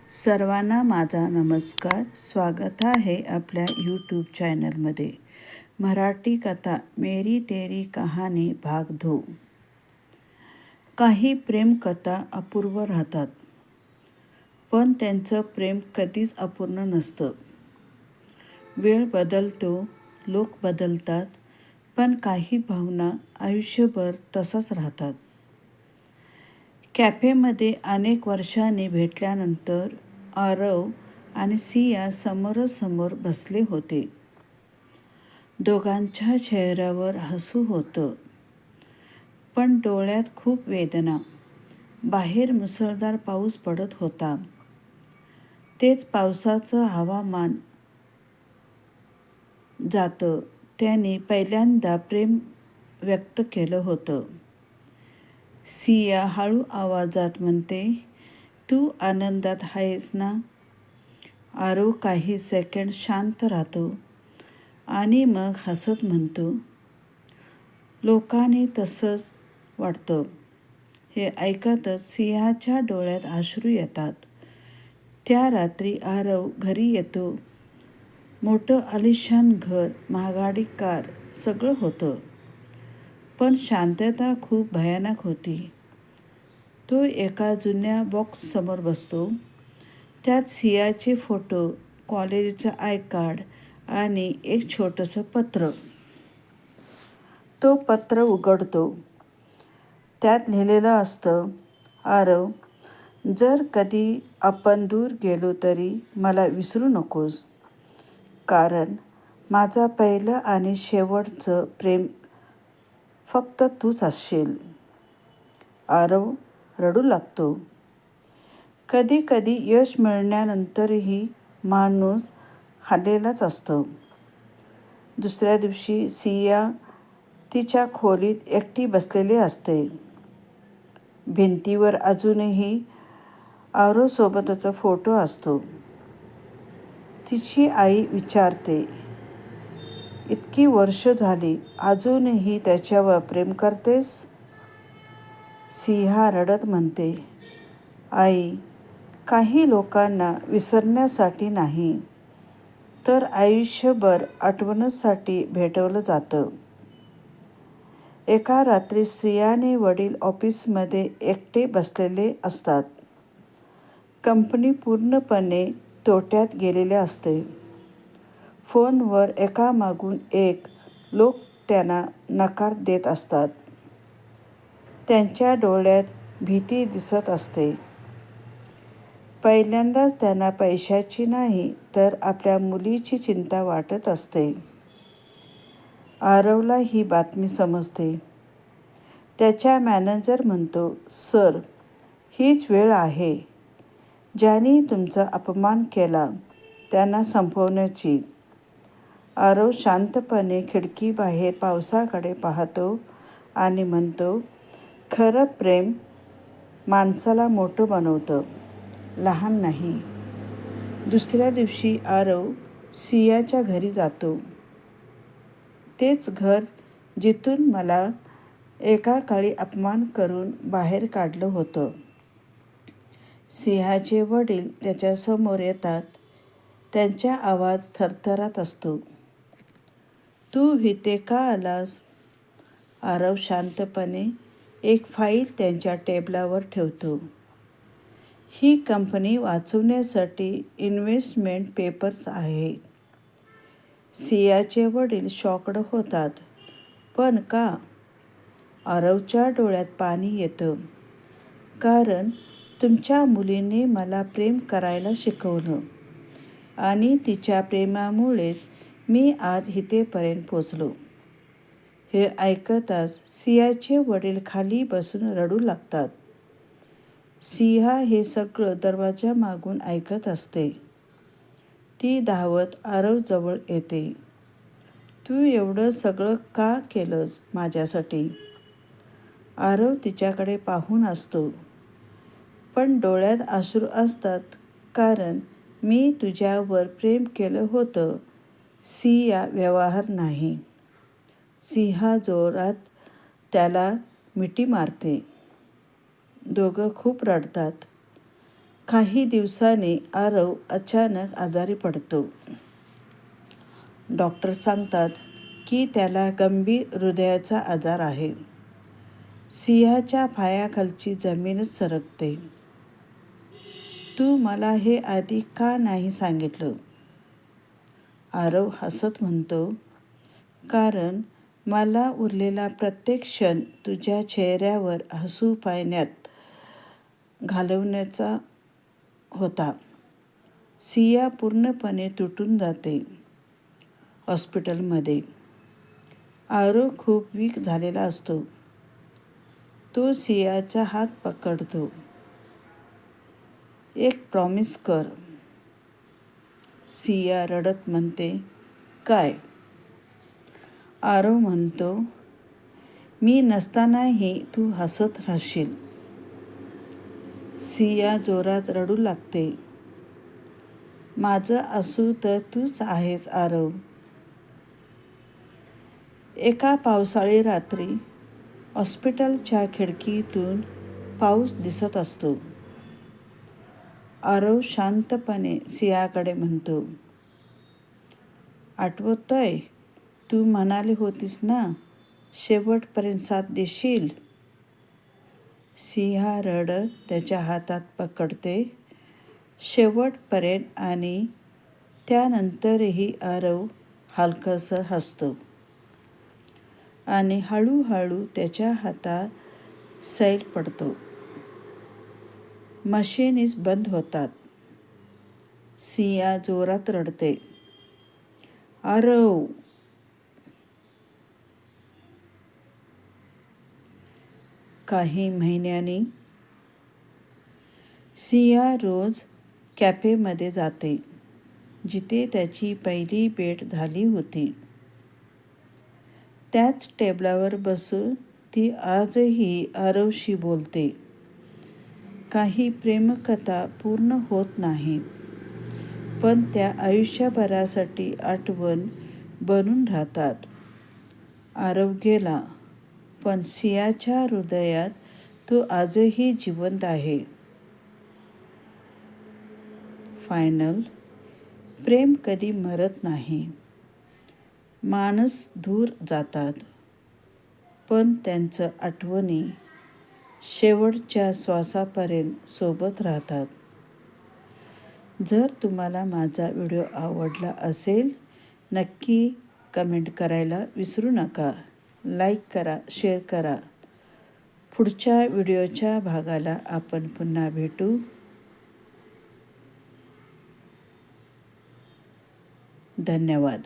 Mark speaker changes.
Speaker 1: सर्वांना माझा नमस्कार. स्वागत आहे आपल्या यूट्यूब चॅनलमध्ये. मराठी कथा मेरी तेरी कहाणी भाग 2. काही प्रेमकथा अपूर्व राहतात, पण त्यांचं प्रेम कधीच अपूर्ण नसतं. वेळ बदलतो, लोक बदलतात, पण काही भावना आयुष्यभर तसंच राहतात. कॅफेमध्ये अनेक वर्षांनी भेटल्यानंतर आरव आणि सिया समोरासमोर बसले होते. दोघांच्या चेहऱ्यावर हसू होतं, पण डोळ्यात खूप वेदना. बाहेर मुसळधार पाऊस पडत होता. तेच पावसाचं हवामान जातं त्याने पहिल्यांदा प्रेम व्यक्त केलं होतं. सिया हळू आवाजात म्हणते, तू आनंदात आहेस ना? आरव काही सेकंड शांत राहतो आणि मग हसत म्हणतो, लोकांनी तसंच वाटतं. हे ऐकतच सियाच्या डोळ्यात अश्रू येतात. त्या रात्री आरव घरी येतो. मोठं आलिशान घर, महागडी कार, सगळं होतं. पण शांतता खूप भयानक होती. तो एका जुन्या बॉक्ससमोर बसतो. त्यात सियाचे फोटो, कॉलेजचं आय कार्ड आणि एक छोटंसं पत्र. तो पत्र उघडतो. त्यात लिहिलेलं असतं, आरव, जर कधी आपण दूर गेलो तरी मला विसरू नकोस, कारण माझं पहिलं आणि शेवटचं प्रेम फक्त तूच असशील. आरव रडू लागतो. कधी कधी यश मिळाल्यानंतरही माणूस हरलेलाच असतो. दुसऱ्या दिवशी सिया तिच्या खोलीत एकटी बसलेली असते. भिंतीवर अजूनही आरवसोबतचा फोटो असतो. तिची आई विचारते, इतकी वर्ष झाली, अजूनही त्याच्यावर प्रेम करतेस? सिया रडत म्हणते, आई, काही लोकांना विसरण्यासाठी नाही, तर आयुष्यभर आठवणीसाठी भेटवलं जातं. एका रात्री सियाने वडील ऑफिसमध्ये एकटे बसलेले असतात. कंपनी पूर्णपणे तोट्यात गेलेली असते. फोनवर एकामागून एक लोक त्यांना नकार देत असतात. त्यांच्या डोळ्यात भीती दिसत असते. पहिल्यांदाच त्यांना पैशाची नाही, तर आपल्या मुलीची चिंता वाटत असते. आरवला ही बातमी समजते. त्याचा मॅनेजर म्हणतो, सर, हीच वेळ आहे. ज्यांनी तुमचा अपमान केला त्यांना संपवण्याची. आरव शांतपणे खिडकीबाहेर पावसाकडे पाहतो आणि म्हणतो, खरं प्रेम माणसाला मोठं बनवतं, लहान नाही. दुसऱ्या दिवशी आरव सियाच्या घरी जातो. तेच घर जिथून मला एका काळी अपमान करून बाहेर काढलं होतं. सियाचे वडील त्याच्यासमोर येतात. त्यांचा आवाज थरथरत असतो. तू इथे का आलास? आरव शांतपणे एक फाईल त्यांच्या टेबलावर ठेवतो. ही कंपनी वाचवण्यासाठी इन्व्हेस्टमेंट पेपर्स आहे. सियाचे वडील शॉक्ड होतात. पण का? आरवच्या डोळ्यात पाणी येतं. कारण तुमच्या मुलीने मला प्रेम करायला शिकवलं आणि तिच्या प्रेमामुळेच मी आज इथेपर्यंत पोचलो. हे ऐकताच सियाचे वडील खाली बसून रडू लागतात. सिया हे सगळं दरवाजामागून ऐकत असते. ती धावत आरवजवळ येते. तू एवढं सगळं का केलंस माझ्यासाठी? आरव तिच्याकडे पाहून असतो, पण डोळ्यात अश्रू असतात, कारण मी तुझ्यावर प्रेम केलं होतं, सिया, व्यवहार नाही. सिया जोरात त्याला मिठी मारते. दोघं खूप रडतात. काही दिवसांनी आरव अचानक आजारी पडतो. डॉक्टर सांगतात की त्याला गंभीर हृदयाचा आजार आहे. सिंहाच्या पायाखालची जमीनच सरकते. तू मला हे आधी का नाही सांगितलं? आरव हसत म्हणतो, कारण मला उरलेला प्रत्येक क्षण तुझ्या चेहऱ्यावर हसू पाहण्यात घालवण्याचा होता. सिया पूर्णपणे तुटून जाते. हॉस्पिटलमध्ये आरव खूप वीक झालेला असतो. तो सियाचा हात पकडतो. एक प्रॉमिस कर. सिया रडत म्हणते, काय? आरव म्हणतो, मी नसतानाही तू हसत राहशील. सिया जोरात रडू लागते. माझं असू तर तूच आहेस आरव. एका पावसाळी रात्री हॉस्पिटलच्या खिडकीतून पाऊस दिसत असतो. आरव शांतपणे सियाकडे म्हणतो, आठवतंय तू म्हणाली होतीस ना शेवटपर्यंत साथ देशील? सिया रडत त्याच्या हातात पकडते. शेवटपर्यंत. आणि त्यानंतरही आरव हलकंसं हसतो आणि हळूहळू त्याच्या हातात सैल पडतो. मशिनीज बंद होतात. सिया जोरात रडते, आरव. काही महिन्यांनी सिया रोज कॅफेमध्ये जाते, जिथे त्याची पहिली भेट झाली होती. त्याच टेबलावर बसून ती आजही आरवशी बोलते. काही प्रेमकथा पूर्ण होत नाहीत, पण त्या आयुष्यभरासाठी आठवण बनून राहतात. आरव गेला, पण सियाच्या हृदयात तो आजही जिवंत आहे. फायनल. प्रेम कधी मरत नाही. माणस दूर जातात, पण त्यांचं आठवणी शेवटच्या श्वासापर्यंत सोबत राहतात. जर तुम्हाला माझा व्हिडिओ आवडला असेल, नक्की कमेंट करायला विसरू नका. लाईक करा, शेअर करा. पुढच्या व्हिडिओच्या भागाला आपण पुन्हा भेटू. धन्यवाद.